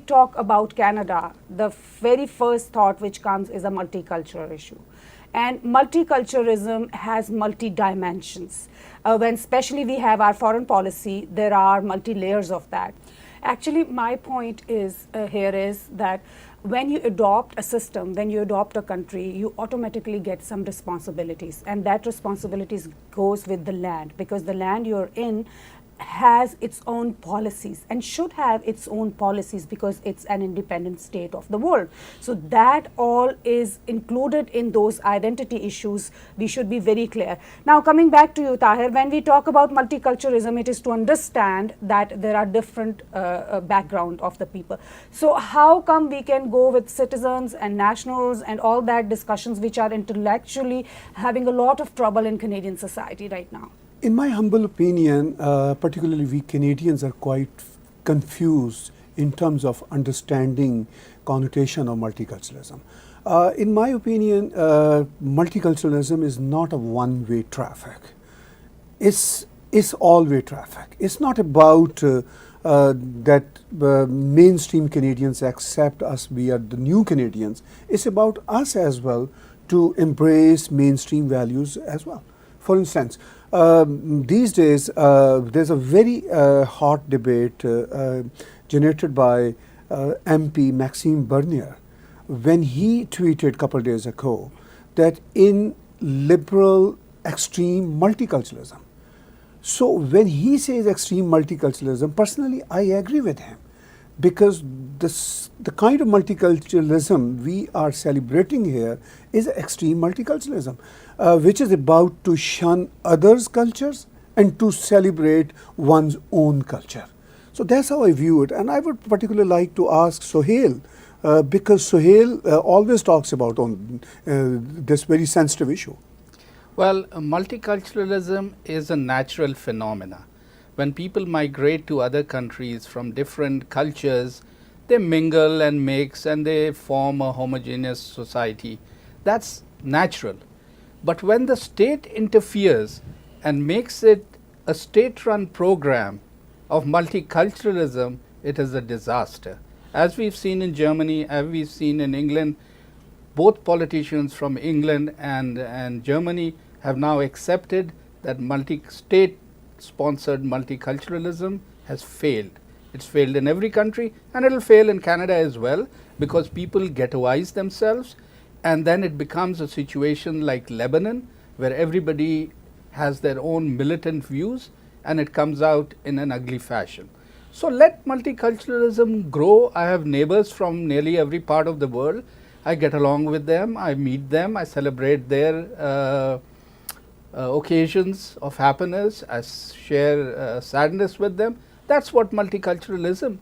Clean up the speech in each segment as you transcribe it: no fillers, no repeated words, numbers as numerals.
talk about Canada, the very first thought which comes is a multicultural issue. And multiculturalism has multi dimensions. When especially we have our foreign policy, there are multi layers of that. Actually, my point is here is that when you adopt a system, when you adopt a country, you automatically get some responsibilities, and that responsibilities goes with the land, because the land you're in has its own policies and should have its own policies because it's an independent state of the world. So that all is included in those identity issues. We should be very clear. Now, coming back to you, Tahir, when we talk about multiculturalism, it is to understand that there are different background of the people. So how come we can go with citizens and nationals and all that discussions which are intellectually having a lot of trouble in Canadian society right now? In my humble opinion, particularly we Canadians are quite confused in terms of understanding connotation of multiculturalism. In my opinion, multiculturalism is not a one-way traffic. It's all-way traffic. It's not about that mainstream Canadians accept us, we are the new Canadians. It's about us as well to embrace mainstream values as well. For instance, these days there's a very hot debate generated by MP Maxime when he tweeted a couple of days ago that in liberal extreme multiculturalism. So when he says extreme multiculturalism, personally I agree with him, because the kind of multiculturalism we are celebrating here is extreme multiculturalism, which is about to shun others' cultures and to celebrate one's own culture. So that's how I view it. And I would particularly like to ask Sohail, because Sohail always talks about on this very sensitive issue. Well, multiculturalism is a natural phenomena. When people migrate to other countries from different cultures, they mingle and mix and they form a homogeneous society. That's natural. But when the state interferes and makes it a state-run program of multiculturalism, it is a disaster. As we've seen in Germany, as we've seen in England, both politicians from England and Germany have now accepted that state-sponsored multiculturalism has failed. It's failed in every country, and it will fail in Canada as well, because people ghettoize themselves, and then it becomes a situation like Lebanon, where everybody has their own militant views, and it comes out in an ugly fashion. So let multiculturalism grow. I have neighbors from nearly every part of the world. I get along with them, I meet them, I celebrate their occasions of happiness, I share sadness with them. That's what multiculturalism.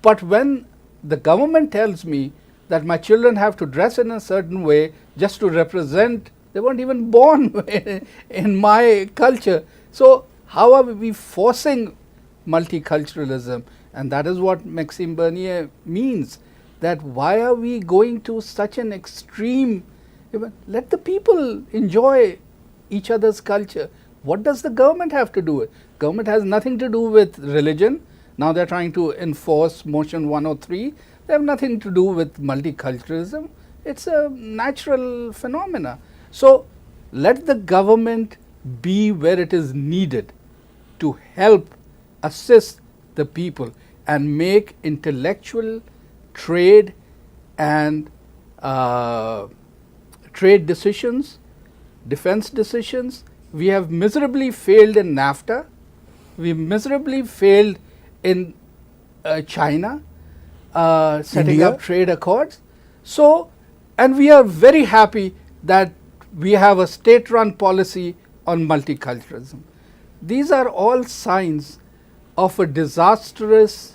But when the government tells me that my children have to dress in a certain way just to represent, they weren't even born in my culture. So how are we forcing multiculturalism? And that is what Maxime Bernier means, that why are we going to such an extreme? Let the people enjoy each other's culture. What does the government have to do with? Government has nothing to do with religion. Now they're trying to enforce Motion 103. They have nothing to do with multiculturalism. It's a natural phenomena. So let the government be where it is needed to help assist the people and make intellectual trade and trade decisions, defense decisions. We have miserably failed in NAFTA. We miserably failed in China, setting India up trade accords. So, and we are very happy that we have a state-run policy on multiculturalism. These are all signs of a disastrous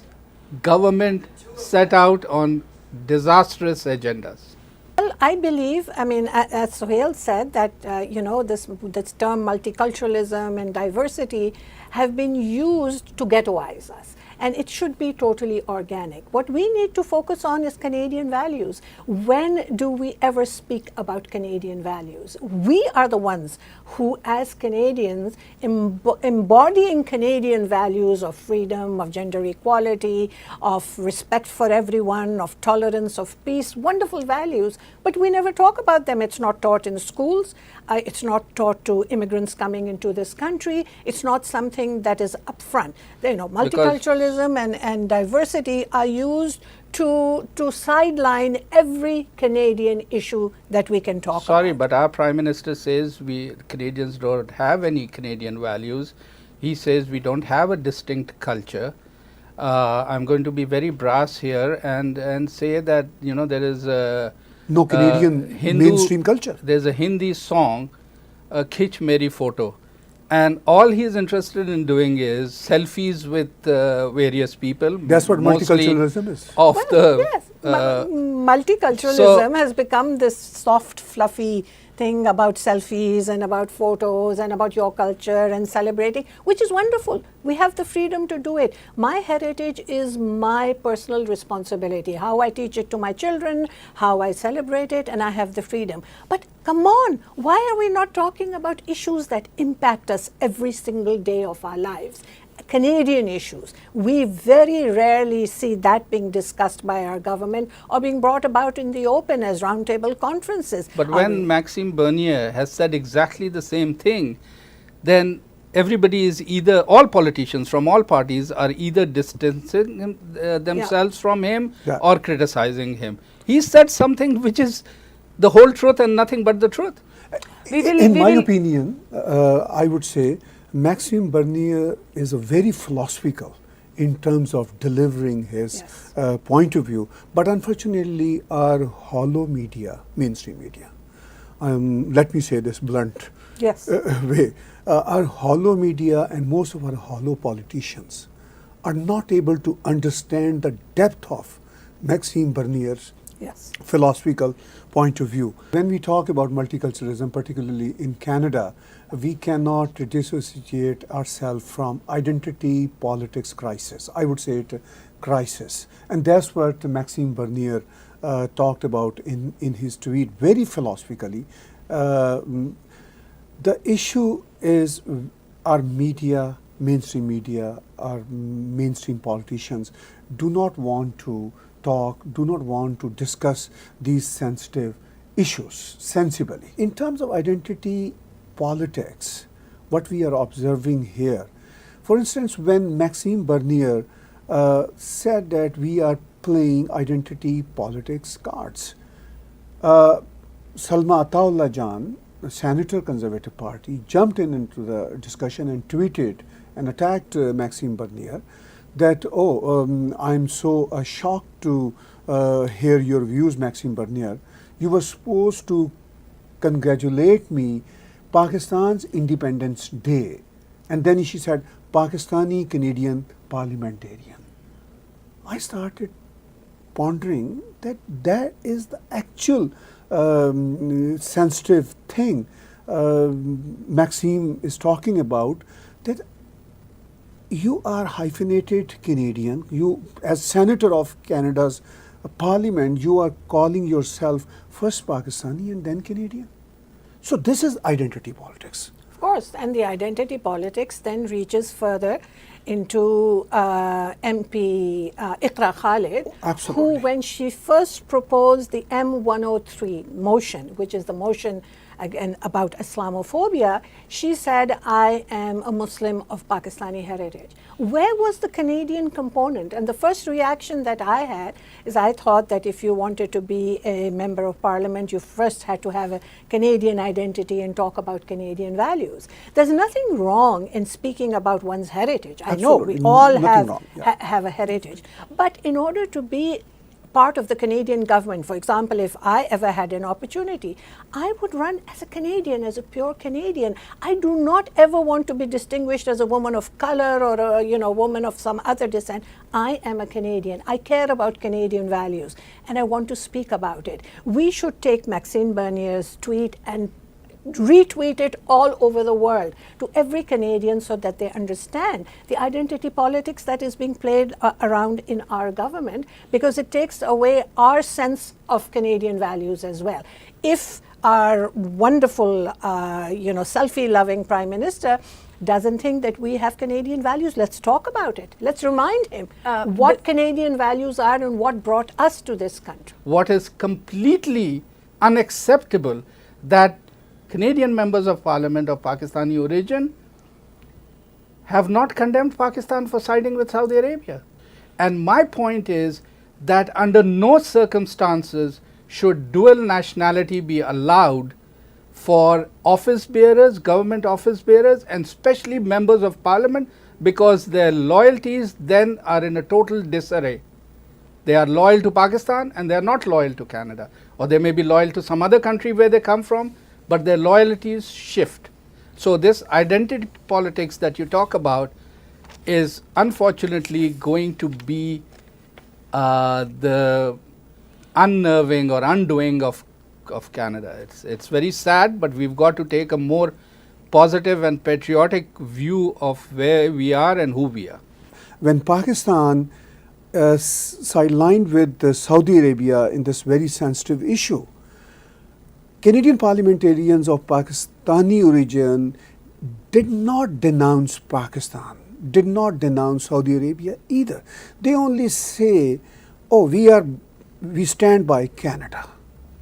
government set out on disastrous agendas. Well, I believe, I mean, as Sohail said, that this term multiculturalism and diversity have been used to ghettoize us. And it should be totally organic. What we need to focus on is Canadian values. When do we ever speak about Canadian values? We are the ones who, as Canadians, embodying Canadian values of freedom, of gender equality, of respect for everyone, of tolerance, of peace, wonderful values, but we never talk about them. It's not taught in schools. It's not taught to immigrants coming into this country. It's not something that is upfront. Multiculturalism and diversity are used to sideline every Canadian issue that we can talk about. Sorry, but our Prime Minister says we Canadians don't have any Canadian values. He says we don't have a distinct culture. I'm going to be very brass here and say that there is a no Canadian Hindu, mainstream culture. There's a Hindi song, Khich Meri Photo. And all he is interested in doing is selfies with various people. That's what multiculturalism is. Multiculturalism has become this soft, fluffy thing about selfies and about photos and about your culture and celebrating, which is wonderful. We have the freedom to do it. My heritage is my personal responsibility. How I teach it to my children, how I celebrate it, and I have the freedom. But come on, why are we not talking about issues that impact us every single day of our lives? Canadian issues. We very rarely see that being discussed by our government or being brought about in the open as roundtable conferences. But when Maxime Bernier has said exactly the same thing, then everybody is either, all politicians from all parties are either distancing themselves from him or criticizing him. He said something which is the whole truth and nothing but the truth. In my opinion, I would say Maxime Bernier is a very philosophical in terms of delivering his point of view, but unfortunately our hollow media, mainstream media, let me say this blunt way, our hollow media and most of our hollow politicians are not able to understand the depth of Maxime Bernier's philosophical point of view. When we talk about multiculturalism, particularly in Canada, we cannot dissociate ourselves from identity politics crisis. I would say it a crisis. And that's what Maxime Bernier talked about in his tweet very philosophically. The issue is our media, mainstream media, our mainstream politicians do not want to talk, do not want to discuss these sensitive issues sensibly. In terms of identity politics, what we are observing here, for instance, when Maxime Bernier said that we are playing identity politics cards, Salma Ataullah Jan, the Senator Conservative Party, jumped into the discussion and tweeted and attacked Maxime Bernier that, I'm so shocked to hear your views, Maxime Bernier. You were supposed to congratulate me Pakistan's Independence Day. And then she said, Pakistani Canadian parliamentarian. I started pondering that is the actual sensitive thing Maxime is talking about, that you are hyphenated Canadian. You, as Senator of Canada's Parliament, you are calling yourself first Pakistani and then Canadian. So this is identity politics. Of course, and the identity politics then reaches further into MP Iqra Khalid, who, when she first proposed the M103 motion, which is the motion again about Islamophobia, she said, I am a Muslim of Pakistani heritage. Where was the Canadian component? And the first reaction that I had is I thought that if you wanted to be a member of parliament, you first had to have a Canadian identity and talk about Canadian values. There's nothing wrong in speaking about one's heritage. I know we all have a heritage. But in order to be part of the Canadian government. For example, if I ever had an opportunity, I would run as a Canadian, as a pure Canadian. I do not ever want to be distinguished as a woman of color or a woman of some other descent. I am a Canadian. I care about Canadian values, and I want to speak about it. We should take Maxime Bernier's tweet and retweet it all over the world to every Canadian so that they understand the identity politics that is being played around in our government, because it takes away our sense of Canadian values as well. If our wonderful, selfie-loving Prime Minister doesn't think that we have Canadian values, let's talk about it. Let's remind him what Canadian values are and what brought us to this country. What is completely unacceptable, that Canadian members of parliament of Pakistani origin have not condemned Pakistan for siding with Saudi Arabia. And my point is that under no circumstances should dual nationality be allowed for office bearers, government office bearers, and especially members of parliament, because their loyalties then are in a total disarray. They are loyal to Pakistan and they are not loyal to Canada, or they may be loyal to some other country where they come from, but their loyalties shift. So this identity politics that you talk about is unfortunately going to be the unnerving or undoing of Canada. It's very sad, but we've got to take a more positive and patriotic view of where we are and who we are. When Pakistan sidelined with Saudi Arabia in this very sensitive issue, Canadian parliamentarians of Pakistani origin did not denounce Pakistan, did not denounce Saudi Arabia either. They only say, oh, we stand by Canada.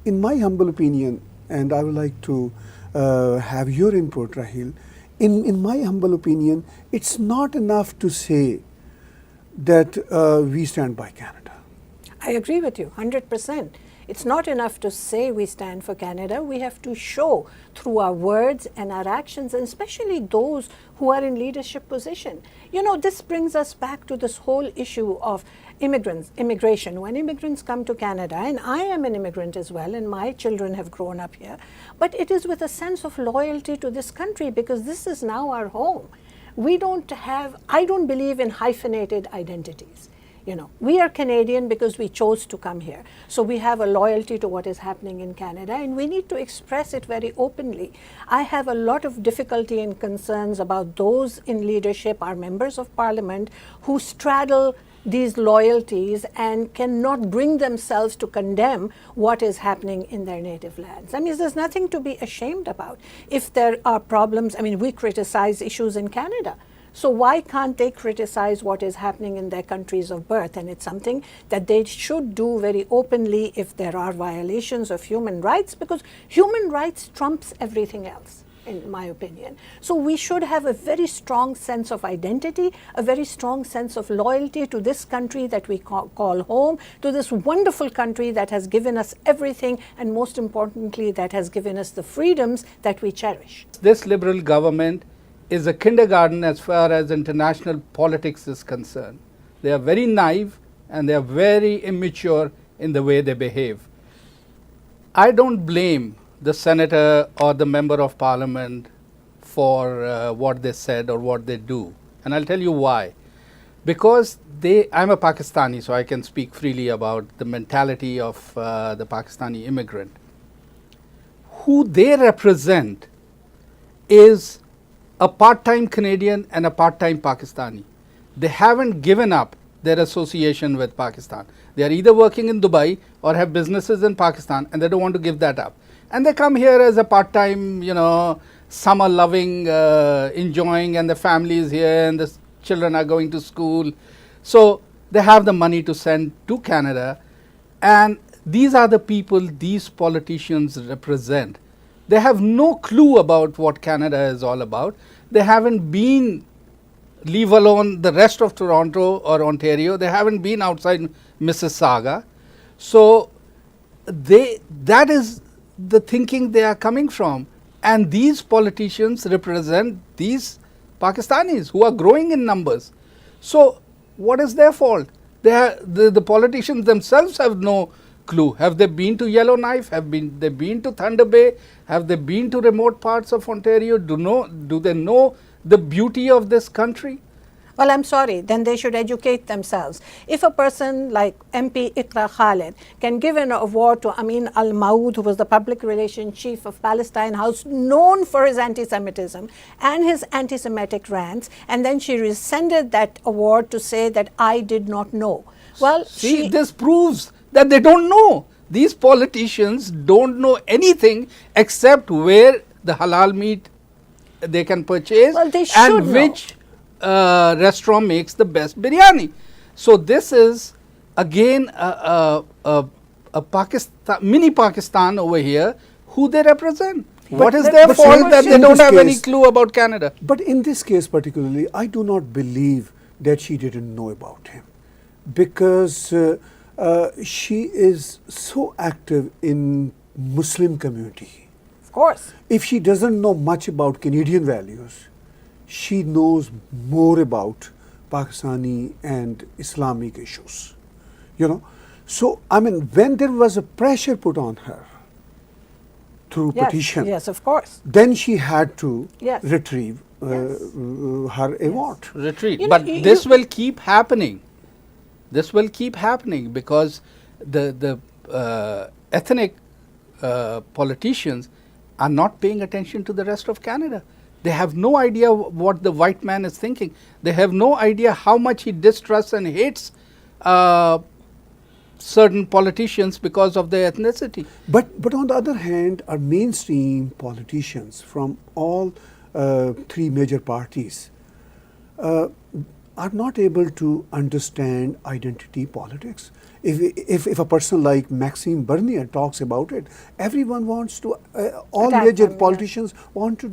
In my humble opinion, and I would like to have your input, Rahil, in my humble opinion, it's not enough to say that we stand by Canada. I agree with you 100%. It's not enough to say we stand for Canada. We have to show through our words and our actions, and especially those who are in leadership position. This brings us back to this whole issue of immigration. When immigrants come to Canada, and I am an immigrant as well, and my children have grown up here, but it is with a sense of loyalty to this country, because this is now our home. I don't believe in hyphenated identities. We are Canadian because we chose to come here. So we have a loyalty to what is happening in Canada, and we need to express it very openly. I have a lot of difficulty and concerns about those in leadership, our members of parliament, who straddle these loyalties and cannot bring themselves to condemn what is happening in their native lands. There's nothing to be ashamed about. If there are problems, we criticize issues in Canada. So why can't they criticize what is happening in their countries of birth? And it's something that they should do very openly if there are violations of human rights, because human rights trumps everything else, in my opinion. So we should have a very strong sense of identity, a very strong sense of loyalty to this country that we call home, to this wonderful country that has given us everything, and most importantly, that has given us the freedoms that we cherish. This Liberal government is a kindergarten as far as international politics is concerned. They are very naive and they are very immature in the way they behave. I don't blame the senator or the member of parliament for what they said or what they do, and I'll tell you why. Because I'm a Pakistani, so I can speak freely about the mentality of the Pakistani immigrant. Who they represent is a part-time Canadian and a part-time Pakistani. They haven't given up their association with Pakistan. They are either working in Dubai or have businesses in Pakistan, and they don't want to give that up. And they come here as a part-time, summer loving, enjoying, and the family is here and the children are going to school. So they have the money to send to Canada, and these are the people these politicians represent. They have no clue about what Canada is all about. They haven't been, leave alone the rest of Toronto or Ontario, they haven't been outside Mississauga. So that is the thinking they are coming from. And these politicians represent these Pakistanis who are growing in numbers. So what is their fault? The politicians themselves have no clue. Have they been to Yellowknife? Have they been to Thunder Bay? Have they been to remote parts of Ontario? Do they know the beauty of this country? Well, I'm sorry, then they should educate themselves. If a person like MP Iqra Khalid can give an award to Amin Al-Maud, who was the public relations chief of Palestine House, known for his anti-Semitism and his anti-Semitic rants, and then she rescinded that award to say that I did not know. Well, see, this proves that they don't know. These politicians don't know anything except where the halal meat they can purchase, well, they should and know. which restaurant makes the best biryani. So this is again a Pakistan, mini Pakistan over here, who they represent. What is their fault that they don't have any clue about Canada? But in this case particularly, I do not believe that she didn't know about him, because she is so active in Muslim community. of course. If she doesn't know much about Canadian values, she knows more about Pakistani and Islamic issues, So, I mean, when there was a pressure put on her through petition, Yes, of course. then she had to Yes. retrieve her award. Retreat. You know, But you- this you- will keep happening. This will keep happening because the ethnic politicians are not paying attention to the rest of Canada. They have no idea what the white man is thinking. They have no idea how much he distrusts and hates certain politicians because of their ethnicity. But on the other hand, our mainstream politicians from all three major parties are not able to understand identity politics. If a person like Maxime Bernier talks about it, everyone wants to, all Attack major them, yeah. politicians want to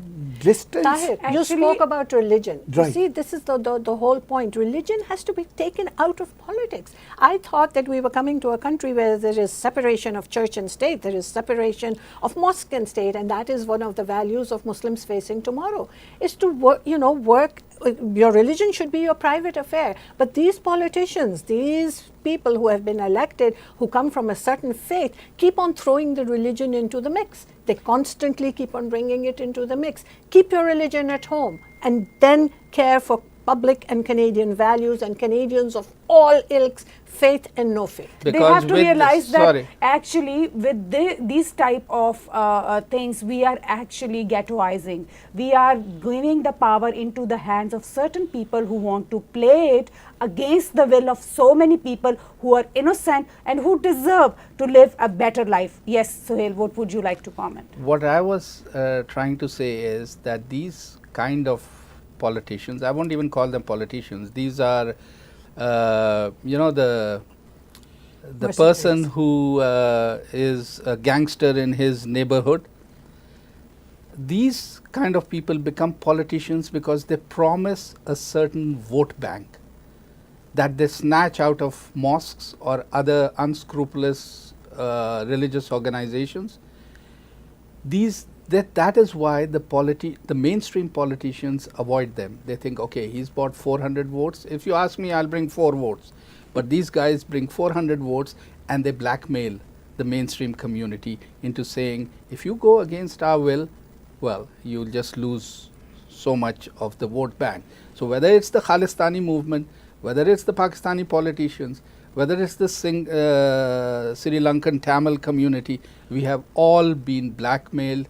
distance. Tahir, you Actually- spoke about religion. You Right. see, this is the whole point. Religion has to be taken out of politics. I thought that we were coming to a country where there is separation of church and state, there is separation of mosque and state, and that is one of the values of Muslims facing tomorrow, is to work. Your religion should be your private affair. But these politicians, these people who have been elected, who come from a certain faith, keep on throwing the religion into the mix. They constantly keep on bringing it into the mix. Keep your religion at home and then care for public and Canadian values and Canadians of all ilks, faith and no faith. They Because have to with realize that sorry. actually with these type of things, we are actually ghettoizing. We are giving the power into the hands of certain people who want to play it against the will of so many people who are innocent and who deserve to live a better life. Yes, Sohail, what would you like to comment? What I was trying to say is that these kind of politicians, I won't even call them politicians, these are the person Mercenaries. who is a gangster in his neighborhood. These kind of people become politicians because they promise a certain vote bank that they snatch out of mosques or other unscrupulous religious organizations. That is why the mainstream politicians avoid them. They think, okay, he's bought 400 votes. If you ask me, I'll bring 4 votes. But these guys bring 400 votes and they blackmail the mainstream community into saying, if you go against our will, well, you'll just lose so much of the vote bank. So whether it's the Khalistani movement, whether it's the Pakistani politicians, whether it's the Sri Lankan Tamil community, we have all been blackmailed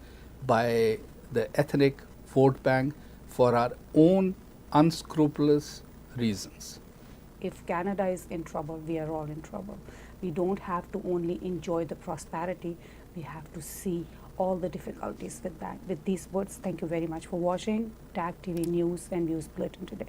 by the ethnic vote bank for our own unscrupulous reasons. If Canada is in trouble, we are all in trouble. We don't have to only enjoy the prosperity, we have to see all the difficulties with that. With these words, thank you very much for watching TAG TV News and Views Bulletin today.